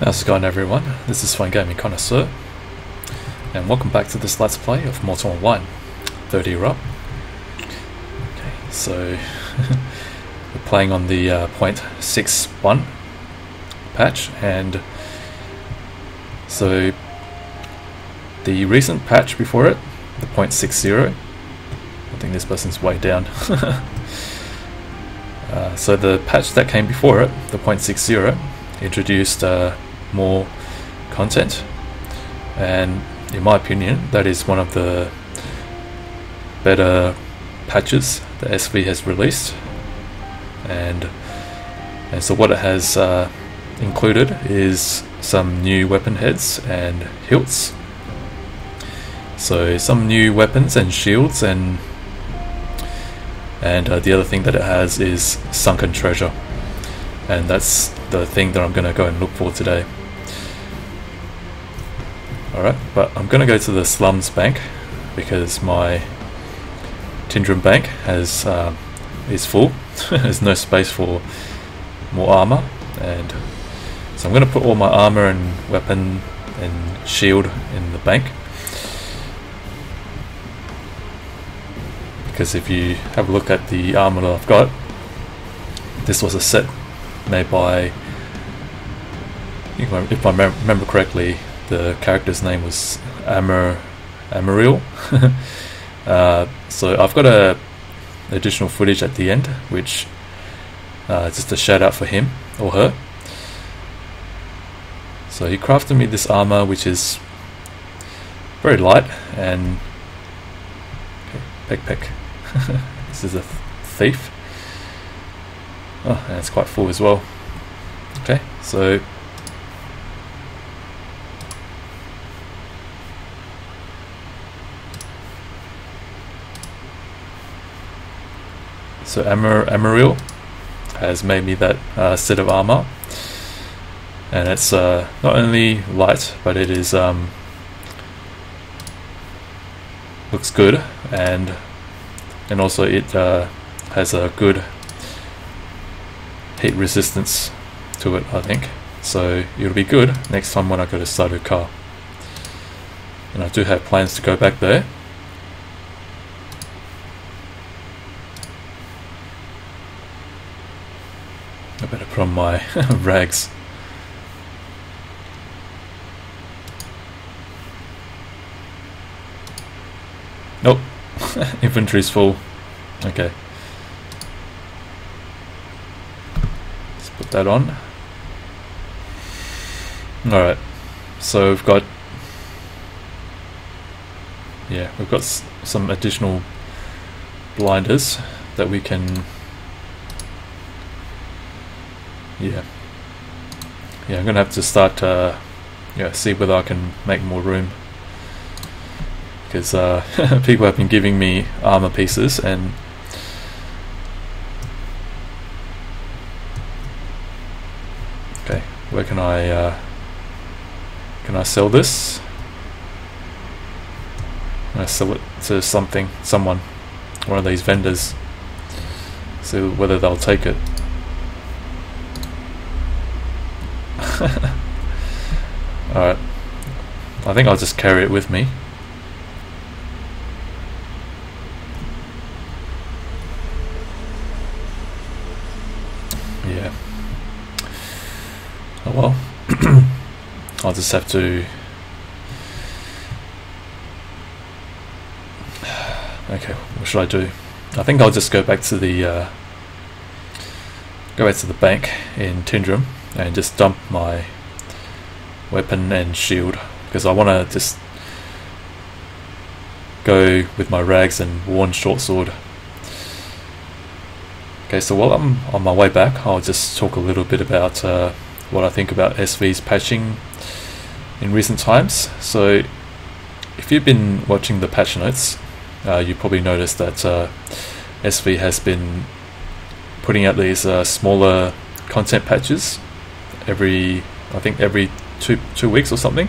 How's it going, everyone? This is Fun Gaming Connoisseur, and welcome back to this Let's Play of Mortal Online. 30 year up. Okay, so we're playing on the 0.61 patch, and so the recent patch before it, the 0.60, I think this person's way down. So the patch that came before it, the 0.60, introduced more content, and in my opinion that is one of the better patches that SV has released, and so what it has included is some new weapon heads and hilts, so some new weapons and shields, and the other thing that it has is sunken treasure, and that's the thing that I'm going to go and look for today. Alright, but I'm going to go to the slums bank because my Tindrem bank is full. There's no space for more armor, and so I'm going to put all my armor and weapon and shield in the bank, because if you have a look at the armor that I've got, this was a set made by, if I remember correctly, the character's name was Amelli. So I've got a additional footage at the end, which just a shout out for him or her. So he crafted me this armor, which is very light, and peck. This is a thief. Oh, and it's quite full as well. Okay, so Amelli has made me that set of armor, and it's not only light, but it is looks good, and also it has a good heat resistance to it, I think, so it'll be good next time when I go to Sunken, and I do have plans to go back there. I better put on my rags. Nope. Inventory's full. Okay. Let's put that on. Alright. So we've got some additional blinders that we can I'm gonna have to start see whether I can make more room, because people have been giving me armor pieces, and okay, where can I sell this? I sell it to someone, one of these vendors, see whether they'll take it. Alright, I think I'll just carry it with me. Yeah. Oh well. I'll just have to... Okay, what should I do? I think I'll just go back to the bank in Tindrem and just dump my weapon and shield, because I want to just go with my rags and worn short sword. Okay, so while I'm on my way back, I'll just talk a little bit about what I think about SV's patching in recent times. So if you've been watching the patch notes, you probably noticed that SV has been putting out these smaller content patches every two weeks or something,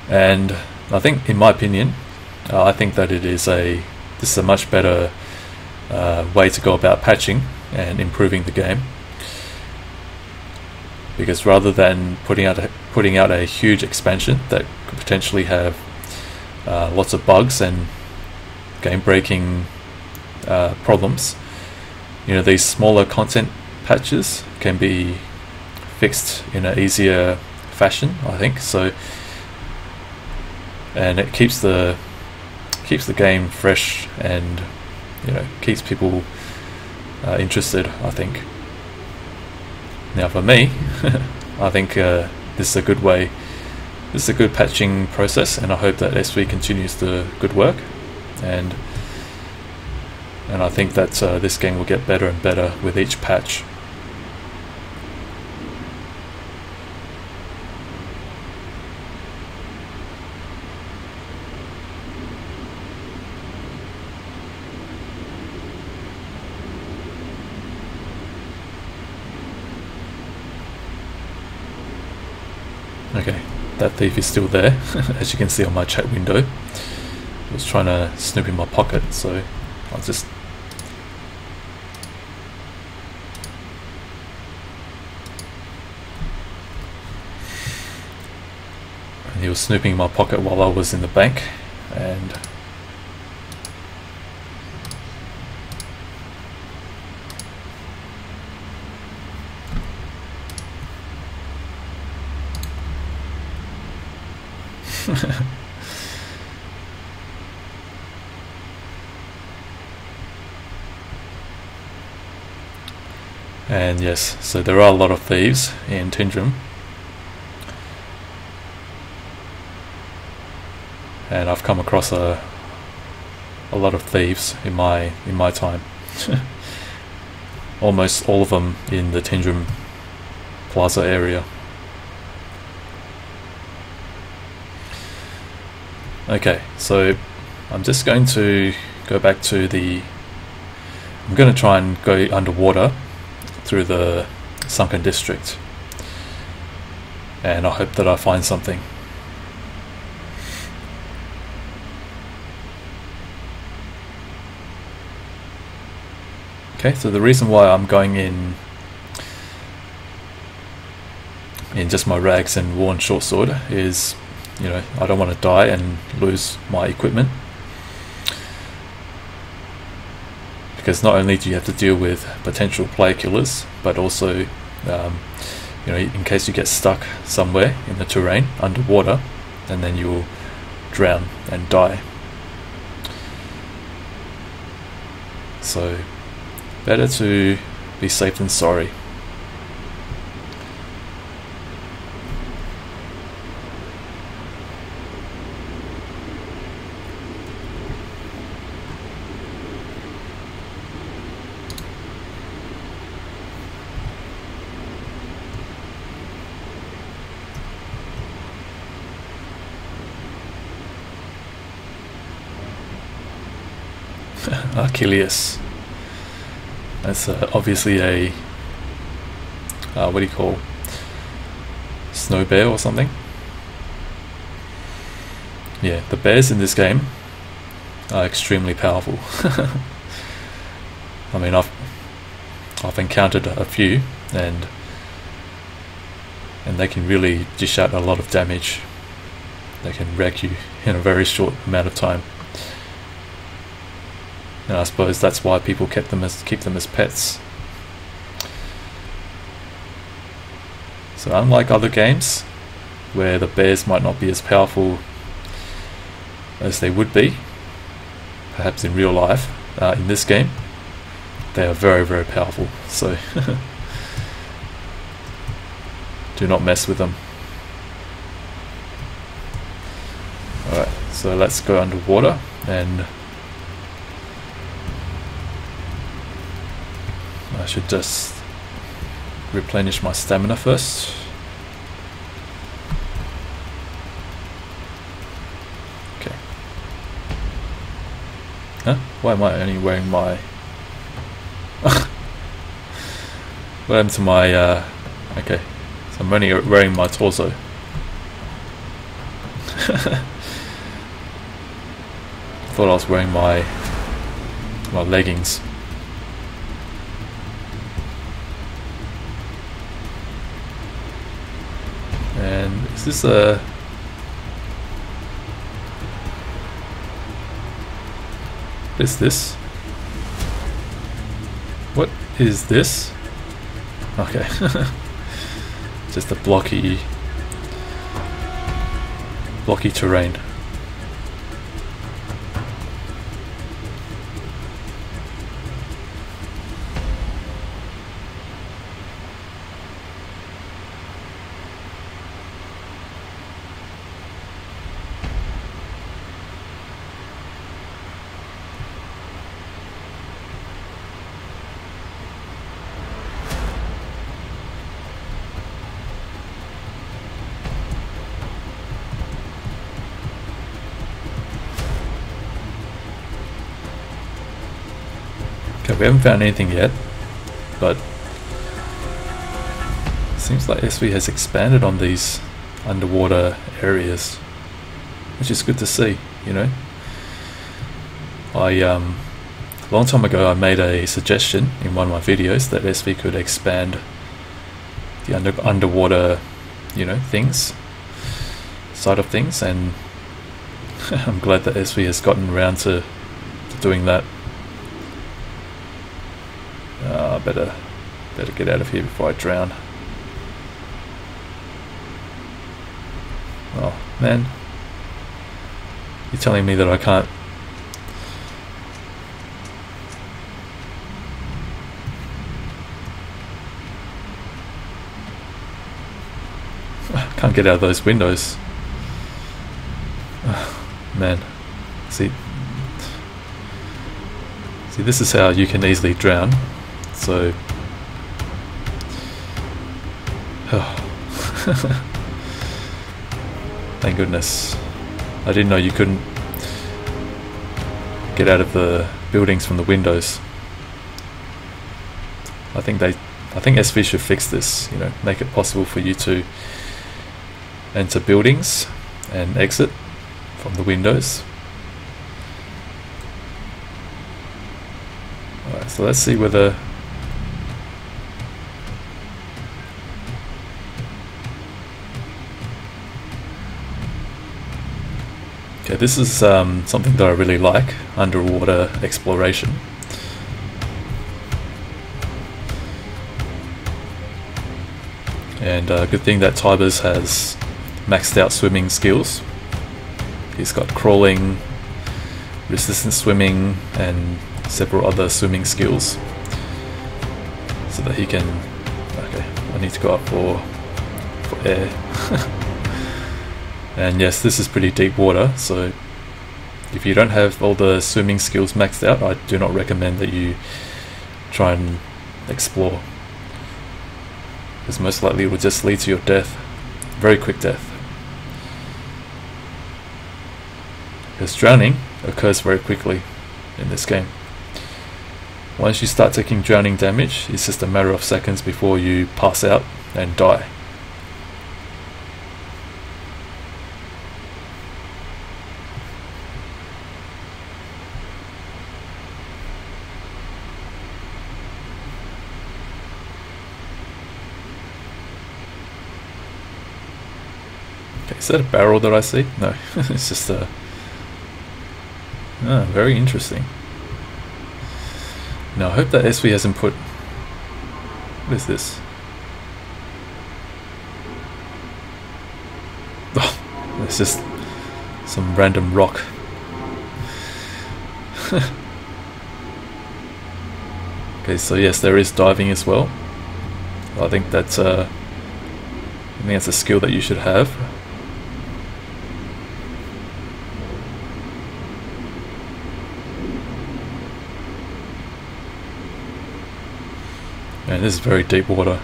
and I think, in my opinion, I think that this is a much better way to go about patching and improving the game. because rather than putting out a huge expansion that could potentially have lots of bugs and game-breaking problems, these smaller content patches can be fixed in an easier fashion, I think. So, and it keeps the game fresh and keeps people interested, I think. Now for me, I think this is a good way. This is a good patching process, and I hope that SV continues the good work. And I think that this game will get better and better with each patch. Okay, that thief is still there, as you can see on my chat window. I was trying to snoop in my pocket, so I'll just... And he was snooping in my pocket while I was in the bank, and... And yes, so there are a lot of thieves in Tindrem, and I've come across a lot of thieves in my time. Almost all of them in the Tindrem Plaza area. Okay, so I'm just going to go back to I'm going to try and go underwater through the Sunken district, and I hope that I find something. Okay, so the reason why I'm going in just my rags and worn short sword is, I don't want to die and lose my equipment, because not only do you have to deal with potential player killers, but also in case you get stuck somewhere in the terrain underwater, and then you'll drown and die. So better to be safe than sorry. Achilles. That's obviously a what do you call, snow bear or something. Yeah, the bears in this game are extremely powerful. I mean, I've encountered a few, and they can really dish out a lot of damage. They can wreck you in a very short amount of time. And I suppose that's why people keep them as pets. So unlike other games, where the bears might not be as powerful as they would be, perhaps in real life, in this game, they are very, very powerful. So do not mess with them. Alright, so let's go underwater, and I should just replenish my stamina first. Okay. Huh? Why am I only wearing my... What happened to my... Okay. So I'm only wearing my torso. Thought I was wearing my leggings. Is this a... What is this? What is this? Okay. Just a blocky terrain. Okay, we haven't found anything yet, but it seems like SV has expanded on these underwater areas, which is good to see, you know. A long time ago I made a suggestion in one of my videos that SV could expand the underwater, you know, side of things, and I'm glad that SV has gotten around to doing that. Better get out of here before I drown. Oh man, you're telling me that I can't... Can't get out of those windows. Oh, man, see, this is how you can easily drown. So, oh. Thank goodness. I didn't know you couldn't get out of the buildings from the windows. I think SV should fix this, you know, make it possible for you to enter buildings and exit from the windows. Alright, so let's see whether... Okay, this is something that I really like, underwater exploration. And good thing that Tibers has maxed out swimming skills. He's got crawling, resistant swimming, and several other swimming skills. So that he can... Okay, I need to go up for air. And yes, this is pretty deep water, so if you don't have all the swimming skills maxed out, I do not recommend that you try and explore, because most likely it will just lead to your death, very quick death. Because drowning occurs very quickly in this game. Once you start taking drowning damage, it's just a matter of seconds before you pass out and die. Is that a barrel that I see? No, it's just a... Ah, very interesting. Now I hope that SV hasn't put... What is this? Oh, it's just some random rock. Okay, so yes, there is diving as well. I think that's a skill that you should have. Man, this is very deep water.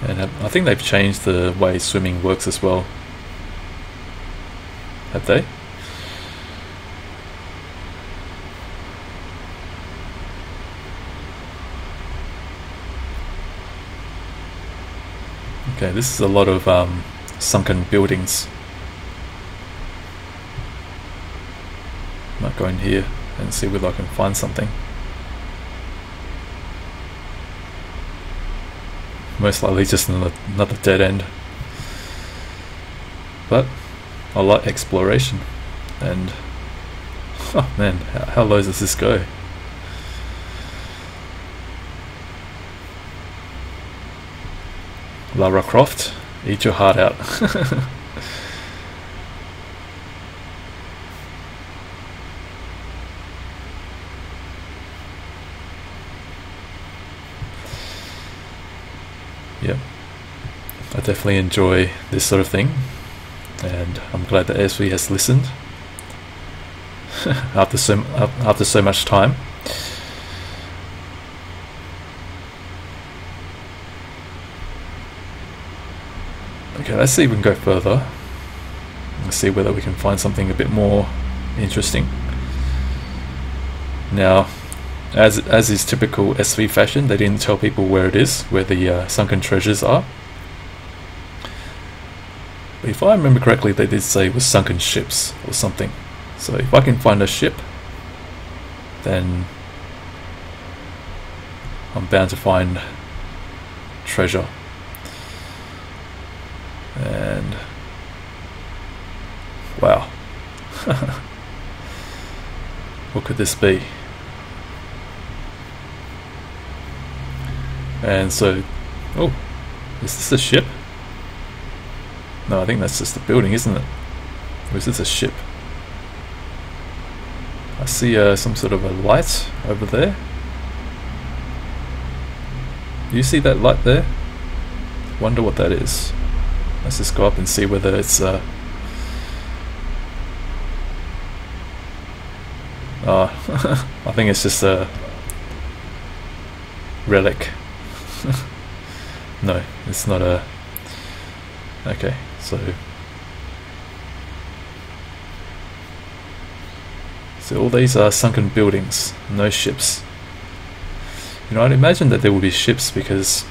And I think they've changed the way swimming works as well. Have they? Okay, this is a lot of sunken buildings. Might go in here and see whether I can find something. most likely just another dead end. But I like exploration, and oh man, how low does this go? Lara Croft, eat your heart out. Yep, I definitely enjoy this sort of thing, and I'm glad that SV has listened after so much time. Okay, let's see if we can go further. Let's see whether we can find something a bit more interesting. Now, as is typical SV fashion, they didn't tell people where it is, where the sunken treasures are. But if I remember correctly, they did say it was sunken ships or something. So if I can find a ship, then I'm bound to find treasure. And wow, what could this be? And so, oh, is this a ship? No, I think that's just a building, isn't it? Or is this a ship? I see some sort of a light over there. Do you see that light there? Wonder what that is. Let's just go up and see whether it's I think it's just a relic. No, it's not a... Okay, so all these are sunken buildings, no ships. You know, I'd imagine that there will be ships because,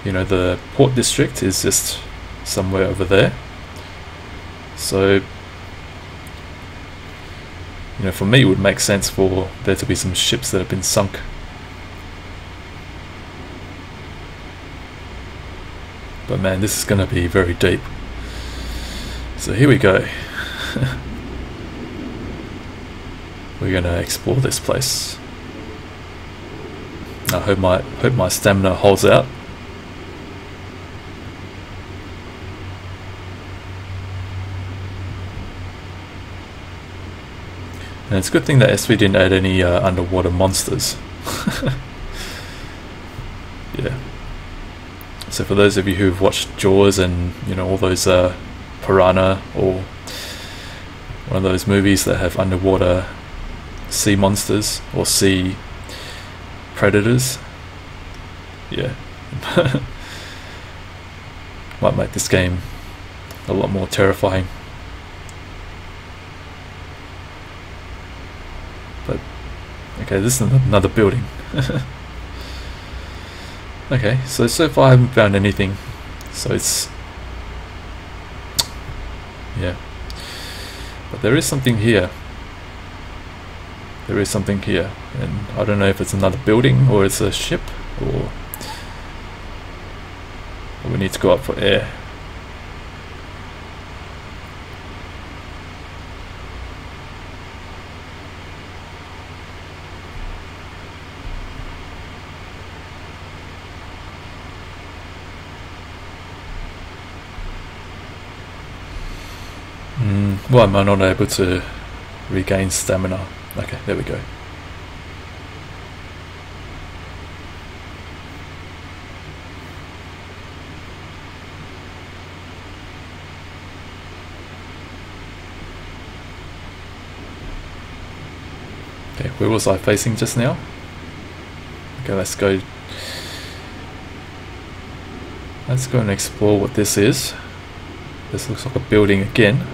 you know, the port district is just somewhere over there. So, you know, for me it would make sense for there to be some ships that have been sunk. But man, this is going to be very deep. So here we go. We're going to explore this place. I hope my stamina holds out. And it's a good thing that SV didn't add any underwater monsters. Yeah. So for those of you who've watched Jaws and, you know, all those piranha, or one of those movies that have underwater sea monsters or sea predators, yeah, might make this game a lot more terrifying. But okay, this is another building. Okay, so far I haven't found anything, so it's... yeah. But there is something here. There is something here, and I don't know if it's another building, or it's a ship, or we need to go up for air. Why am I not able to regain stamina? Okay, there we go. Okay, where was I facing just now? Okay, let's go. Let's go and explore what this is. This looks like a building again.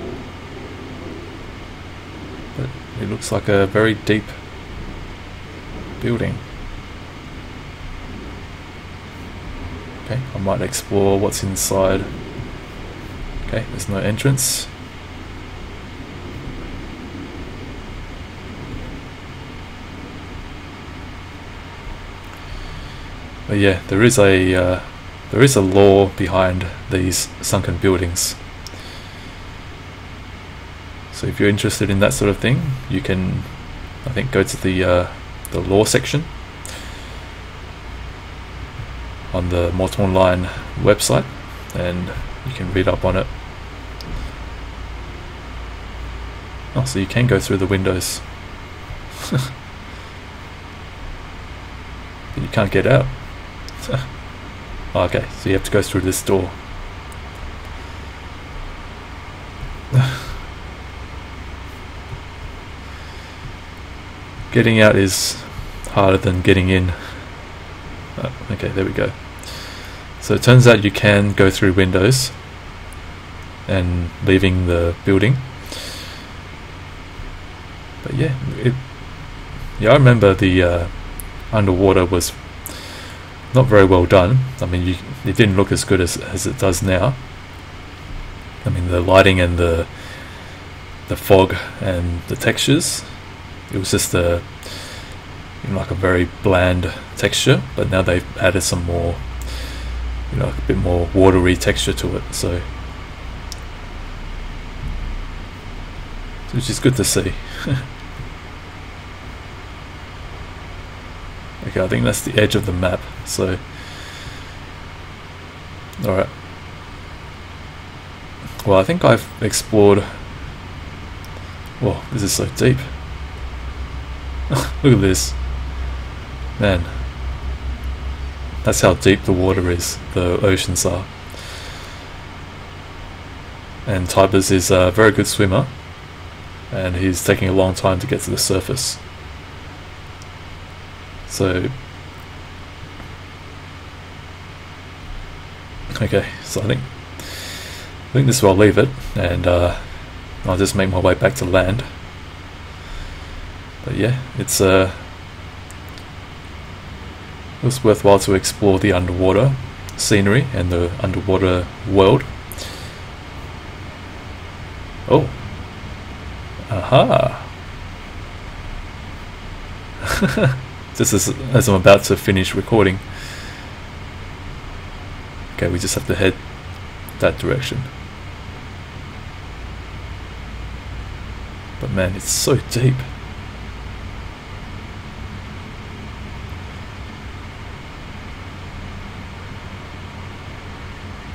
But it looks like a very deep building. Okay, I might explore what's inside. Okay, there's no entrance. But yeah, there is a there is a lore behind these sunken buildings. So if you're interested in that sort of thing, you can, I think, go to the lore section on the Mortal Online website, and you can read up on it. Oh, so you can go through the windows. But you can't get out. Oh, okay, so you have to go through this door. Getting out is harder than getting in. Oh, okay, there we go. So it turns out you can go through windows and leaving the building. But yeah, I remember the underwater was not very well done. I mean, it didn't look as good as it does now. I mean, the lighting and the fog and the textures, it was just like a very bland texture. But now they've added some more, a bit more watery texture to it. So which is good to see. Okay, I think that's the edge of the map, so alright. Well, I think I've explored. Whoa, this is so deep. Look at this. Man, that's how deep the water is, the oceans are. And Tibers is a very good swimmer, and he's taking a long time to get to the surface. So, okay, so I think this is where I'll leave it, and I'll just make my way back to land. But yeah, it was worthwhile to explore the underwater scenery and the underwater world. Oh, aha! Just as I'm about to finish recording. Okay, we just have to head that direction. But man, it's so deep.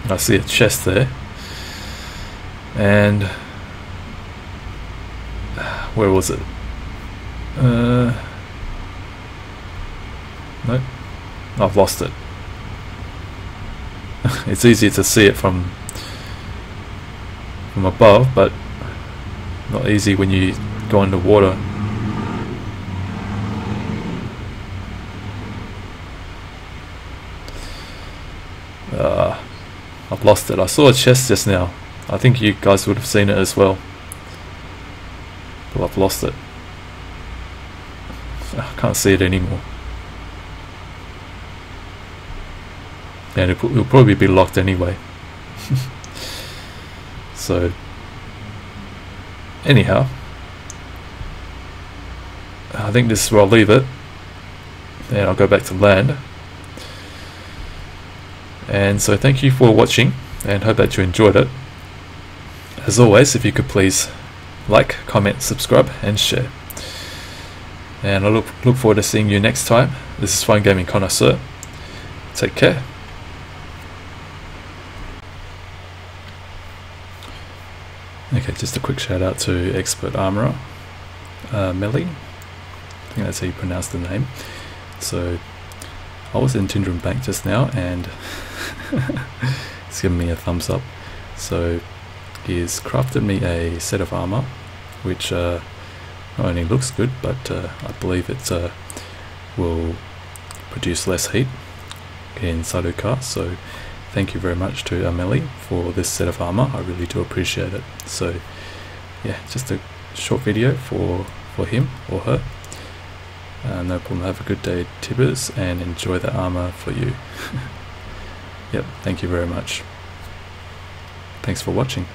I see a chest there. And where was it? Nope, I've lost it. It's easier to see it from above, but not easy when you go underwater. I've lost it. I saw a chest just now. I think you guys would have seen it as well. But I've lost it. I can't see it anymore. And it'll probably be locked anyway. So, anyhow, I think this is where I'll leave it. And I'll go back to land. And so thank you for watching, and hope that you enjoyed it. As always, if you could please like, comment, subscribe and share. And I look forward to seeing you next time. This is Fine Gaming Connoisseur. Take care. Okay, just a quick shout out to Expert Armourer, Amelli. I think that's how you pronounce the name. So I was in Tindrem Bank just now, and he's given me a thumbs up. So he's crafted me a set of armor, which not only looks good, but I believe it will produce less heat inside her car. So thank you very much to Amelli for this set of armor. I really do appreciate it. So yeah, just a short video for him or her. No problem. Have a good day, Tibers, and enjoy the armor for you. Yep, thank you very much. Thanks for watching.